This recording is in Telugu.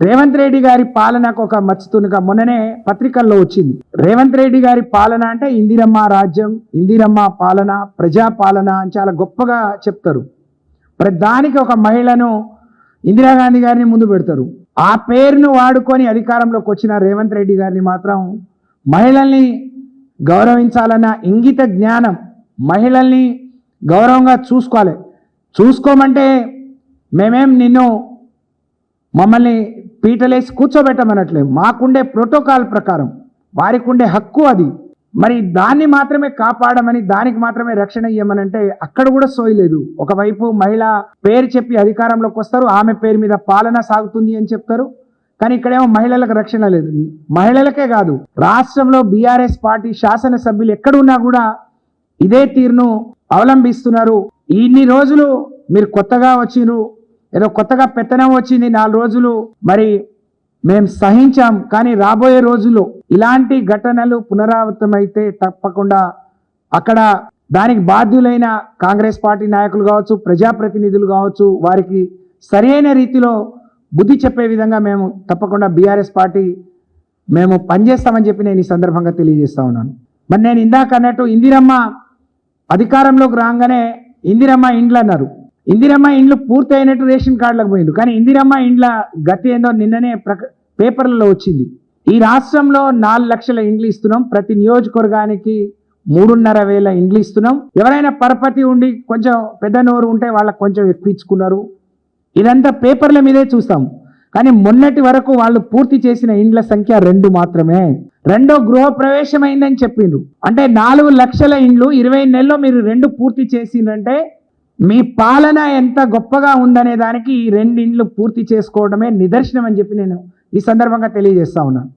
రేవంత్ రెడ్డి గారి పాలనకు ఒక మచ్చుతునుగా మొన్ననే పత్రికల్లో వచ్చింది. రేవంత్ రెడ్డి గారి పాలన అంటే ఇందిరమ్మ రాజ్యం, ఇందిరమ్మ పాలన, ప్రజా పాలన అని చాలా గొప్పగా చెప్తారు. దానికి ఒక మహిళను ఇందిరాగాంధీ గారిని ముందు పెడతారు. ఆ పేరును వాడుకొని అధికారంలోకి వచ్చిన రేవంత్ రెడ్డి గారిని మాత్రం మహిళల్ని గౌరవించాలన్న ఇంగిత జ్ఞానం, మహిళల్ని గౌరవంగా చూసుకోమంటే మేమేం నిన్ను మమ్మల్ని పీటలేసి కూర్చోబెట్టమనట్లేదు. మాకుండే ప్రోటోకాల్ ప్రకారం వారికి ఉండే హక్కు అది. మరి దాన్ని మాత్రమే కాపాడమని, దానికి మాత్రమే రక్షణ ఇవ్వమనంటే అక్కడ కూడా సోయలేదు. ఒకవైపు మహిళ పేరు చెప్పి అధికారంలోకి వస్తారు, ఆమె పేరు మీద పాలన సాగుతుంది అని చెప్తారు. కానీ ఇక్కడేమో మహిళలకు రక్షణ లేదు. మహిళలకే కాదు, రాష్ట్రంలో బీఆర్ఎస్ పార్టీ శాసనసభ్యులు ఎక్కడున్నా కూడా ఇదే తీరును అవలంబిస్తున్నారు. ఇన్ని రోజులు మీరు కొత్తగా వచ్చిరు, ఏదో కొత్తగా పెత్తనం వచ్చింది 4 రోజులు, మరి మేము సహించాం. కానీ రాబోయే రోజుల్లో ఇలాంటి ఘటనలు పునరావృతమైతే తప్పకుండా అక్కడ దానికి బాధ్యులైన కాంగ్రెస్ పార్టీ నాయకులు కావచ్చు, ప్రజాప్రతినిధులు కావచ్చు, వారికి సరైన రీతిలో బుద్ధి చెప్పే విధంగా మేము తప్పకుండా బీఆర్ఎస్ పార్టీ మేము పనిచేస్తామని చెప్పి నేను ఈ సందర్భంగా తెలియజేస్తా ఉన్నాను. మరి నేను ఇందాక అన్నట్టు ఇందిరమ్మ అధికారంలోకి రాగానే ఇందిరమ్మ ఇండ్లు అన్నారు. ఇందిరమ్మ ఇండ్లు పూర్తి అయినట్టు రేషన్ కార్డులకు పోయింది. కానీ ఇందిరమ్మ ఇండ్ల గతి ఏందో నిన్ననే పేపర్లలో వచ్చింది. ఈ రాష్ట్రంలో 4 లక్షల ఇండ్లు ఇస్తున్నాం, ప్రతి నియోజకవర్గానికి 3,500 ఇండ్లు ఇస్తున్నాం. ఎవరైనా పరపతి ఉండి కొంచెం పెద్ద నోరు ఉంటే వాళ్ళకి కొంచెం ఎక్కువ ఇచ్చుకున్నారు. ఇదంతా పేపర్ల మీదే చూస్తాం. కానీ మొన్నటి వరకు వాళ్ళు పూర్తి చేసిన ఇండ్ల సంఖ్య 2 మాత్రమే. 2వ గృహ ప్రవేశం అయిందని చెప్పిండ్రు. అంటే 4 లక్షల ఇండ్లు 20 నెలల్లో మీరు 2 పూర్తి చేసిందంటే మీ పాలన ఎంత గొప్పగా ఉందనే దానికి ఈ 2 ఇండ్లు పూర్తి చేసుకోవడమే నిదర్శనం అని చెప్పి నేను ఈ సందర్భంగా తెలియజేస్తా ఉన్నాను.